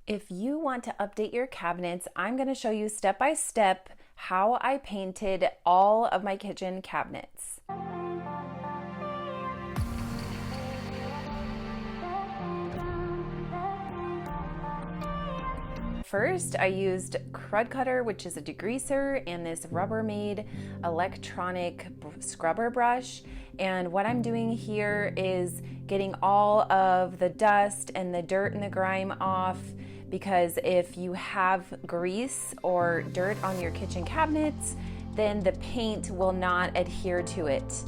If you want to update your cabinets, I'm going to show you step by step how I painted all of my kitchen cabinets. First, I used Crud Cutter, which is a degreaser, and this Rubbermaid electronic scrubber brush. And what I'm doing here is getting all of the dust and the dirt and the grime off, because if you have grease or dirt on your kitchen cabinets, then the paint will not adhere to it.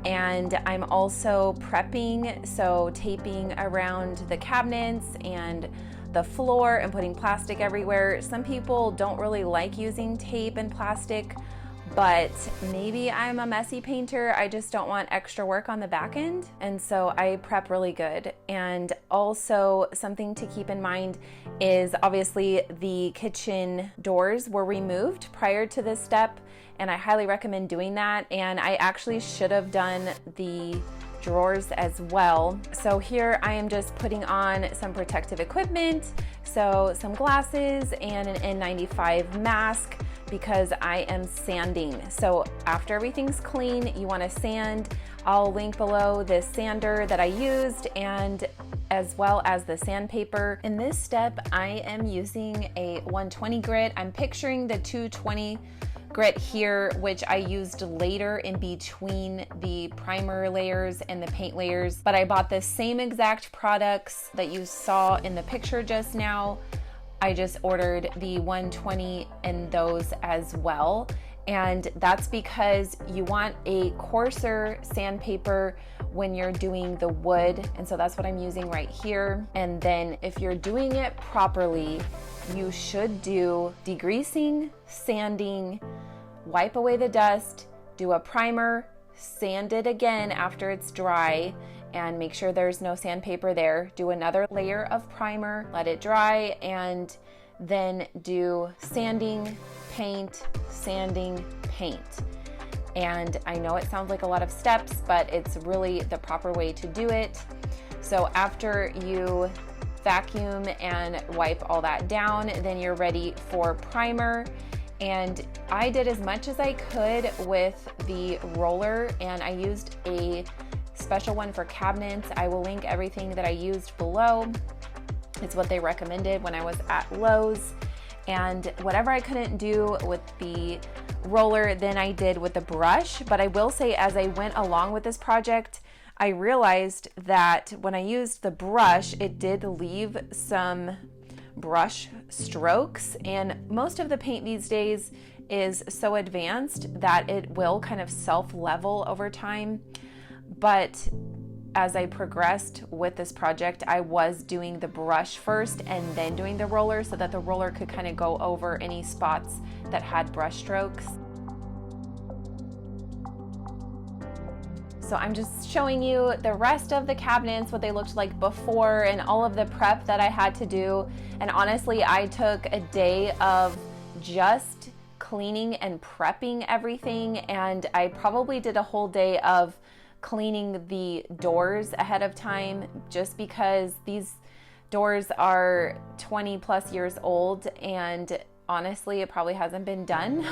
And I'm also prepping, so taping around the cabinets and the floor and putting plastic everywhere. Some people don't really like using tape and plastic, but maybe I'm a messy painter. I just don't want extra work on the back end. And so I prep really good. And also something to keep in mind is obviously the kitchen doors were removed prior to this step, and I highly recommend doing that. And I actually should have done the drawers as well. So here I am just putting on some protective equipment, so some glasses and an N95 mask, because I am sanding. So after everything's clean, you want to sand. I'll link below the sander that I used, and as well as the sandpaper. In this step, I am using a 120 grit. I'm picturing the 220 grit here, which I used later in between the primer layers and the paint layers, but I bought the same exact products that you saw in the picture just now. I just ordered the 120 in those as well. And that's because you want a coarser sandpaper when you're doing the wood. And so that's what I'm using right here. And then if you're doing it properly, you should do degreasing, sanding, wipe away the dust, do a primer, sand it again after it's dry, and make sure there's no sandpaper there. Do another layer of primer, let it dry, and then do sanding, paint, sanding, paint. And I know it sounds like a lot of steps, but it's really the proper way to do it. So after you vacuum and wipe all that down, then you're ready for primer. And I did as much as I could with the roller, and I used a special one for cabinets. I will link everything that I used below. It's what they recommended when I was at Lowe's. And whatever I couldn't do with the roller, then I did with the brush. But I will say, as I went along with this project, I realized that when I used the brush, it did leave some brush strokes, and most of the paint these days is so advanced that it will kind of self-level over time. But as I progressed with this project, I was doing the brush first and then doing the roller, so that the roller could kind of go over any spots that had brush strokes. So I'm just showing you the rest of the cabinets, what they looked like before, and all of the prep that I had to do. And honestly, I took a day of just cleaning and prepping everything, and I probably did a whole day of cleaning the doors ahead of time, just because these doors are 20 plus years old, and honestly, it probably hasn't been done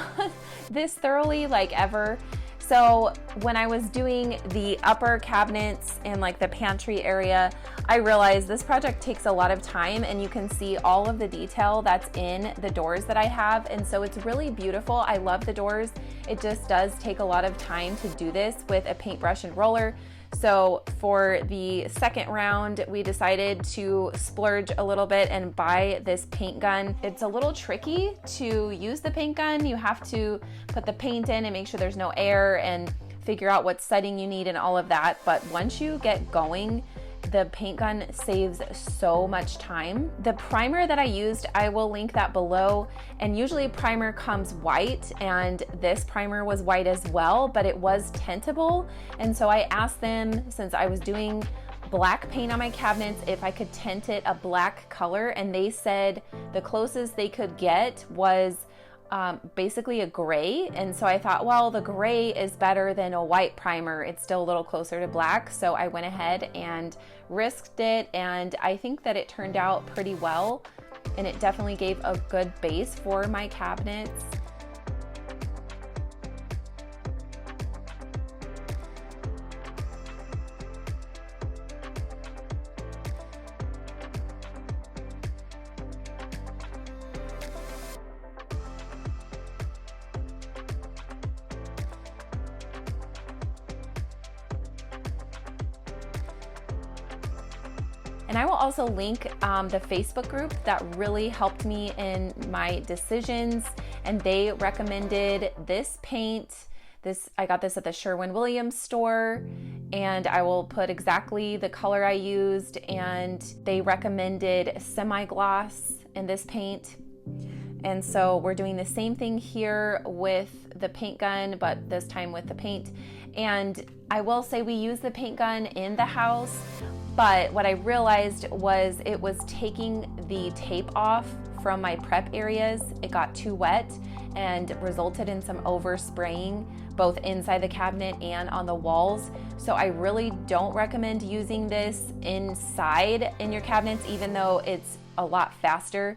this thoroughly, like, ever. So when I was doing the upper cabinets and like the pantry area, I realized this project takes a lot of time, and you can see all of the detail that's in the doors that I have. And so it's really beautiful. I love the doors. It just does take a lot of time to do this with a paintbrush and roller. So for the second round, we decided to splurge a little bit and buy this paint gun. It's a little tricky to use the paint gun. You have to put the paint in and make sure there's no air and figure out what setting you need and all of that. But once you get going, the paint gun saves so much time. The primer that I used, I will link that below. And usually primer comes white, and this primer was white as well, but it was tintable. And so I asked them, since I was doing black paint on my cabinets, if I could tint it a black color, and they said the closest they could get was basically a gray. And so I thought, well, the gray is better than a white primer. It's still a little closer to black. So I went ahead and risked it, and I think that it turned out pretty well. and it definitely gave a good base for my cabinets. And I will also link the Facebook group that really helped me in my decisions, and they recommended this paint. I got this at the Sherwin-Williams store, and I will put exactly the color I used, and they recommended semi-gloss in this paint. And so we're doing the same thing here with the paint gun, but this time with the paint. And I will say we use the paint gun in the house, but what I realized was it was taking the tape off from my prep areas. It got too wet and resulted in some overspraying both inside the cabinet and on the walls. So I really don't recommend using this inside in your cabinets, even though it's a lot faster.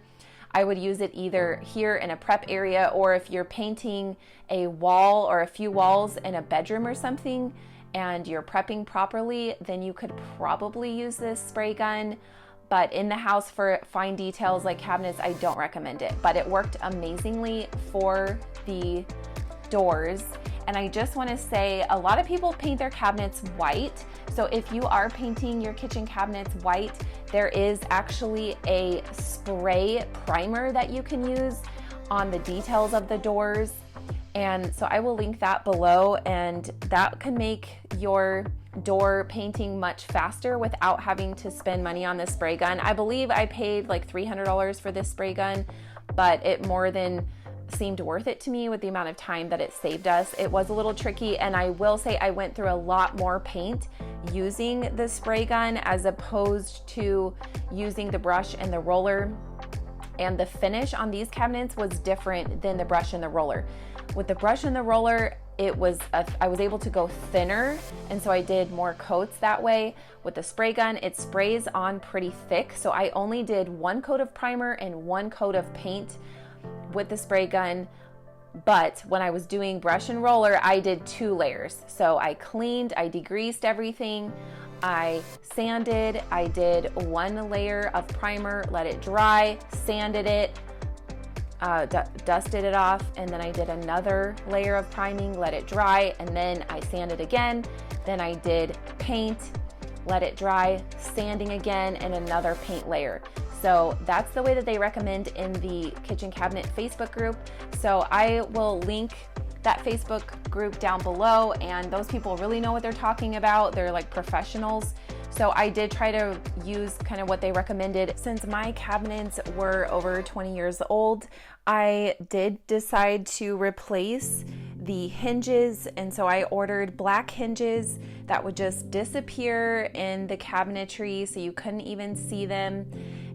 I would use it either here in a prep area, or if you're painting a wall or a few walls in a bedroom or something and you're prepping properly, then you could probably use this spray gun. But in the house for fine details like cabinets, I don't recommend it. But it worked amazingly for the doors. And I just want to say, a lot of people paint their cabinets white. So if you are painting your kitchen cabinets white, there is actually a spray primer that you can use on the details of the doors. And so I will link that below, and that can make your door painting much faster without having to spend money on the spray gun. I believe I paid like $300 for this spray gun, but it more than seemed worth it to me with the amount of time that it saved us. It was a little tricky, and I will say I went through a lot more paint using the spray gun as opposed to using the brush and the roller. And the finish on these cabinets was different than the brush and the roller. With the brush and the roller, I was able to go thinner, and so I did more coats that way. With the spray gun, it sprays on pretty thick, so I only did one coat of primer and one coat of paint with the spray gun. But when I was doing brush and roller, I did 2 layers. So I cleaned, I degreased everything, I sanded, I did 1 layer of primer, let it dry, sanded it, dusted it off, and then I did another layer of priming, let it dry, and then I sanded again. Then I did paint, let it dry, sanding again, and another paint layer. So that's the way that they recommend in the kitchen cabinet Facebook group. So I will link that Facebook group down below, and those people really know what they're talking about. They're like professionals. So I did try to use kind of what they recommended. Since my cabinets were over 20 years old, I did decide to replace the hinges, and so I ordered black hinges that would just disappear in the cabinetry so you couldn't even see them.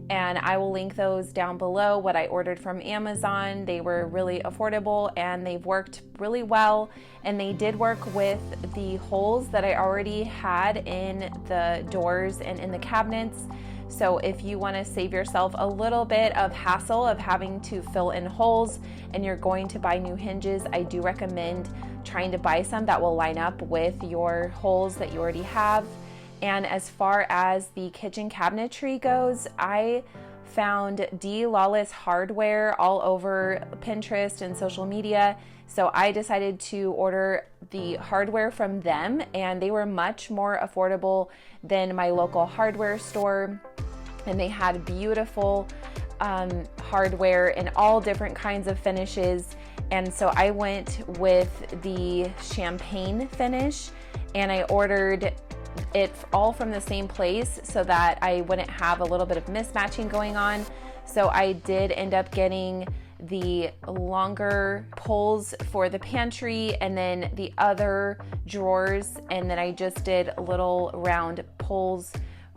And I will link those down below, what I ordered from Amazon. They were really affordable and they've worked really well. And they did work with the holes that I already had in the doors and in the cabinets. So if you want to save yourself a little bit of hassle of having to fill in holes and you're going to buy new hinges, I do recommend trying to buy some that will line up with your holes that you already have. And as far as the kitchen cabinetry goes, I found D. Lawless Hardware all over Pinterest and social media. So I decided to order the hardware from them, and they were much more affordable than my local hardware store. And they had beautiful hardware in all different kinds of finishes. And so I went with the champagne finish, and I ordered it all from the same place so that I wouldn't have a little bit of mismatching going on. So I did end up getting the longer pulls for the pantry and then the other drawers, and then I just did little round pulls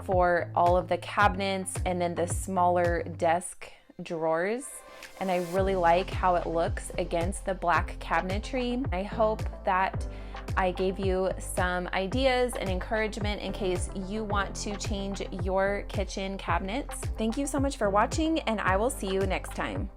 for all of the cabinets and then the smaller desk drawers. And I really like how it looks against the black cabinetry. I hope that I gave you some ideas and encouragement in case you want to change your kitchen cabinets. Thank you so much for watching, and I will see you next time.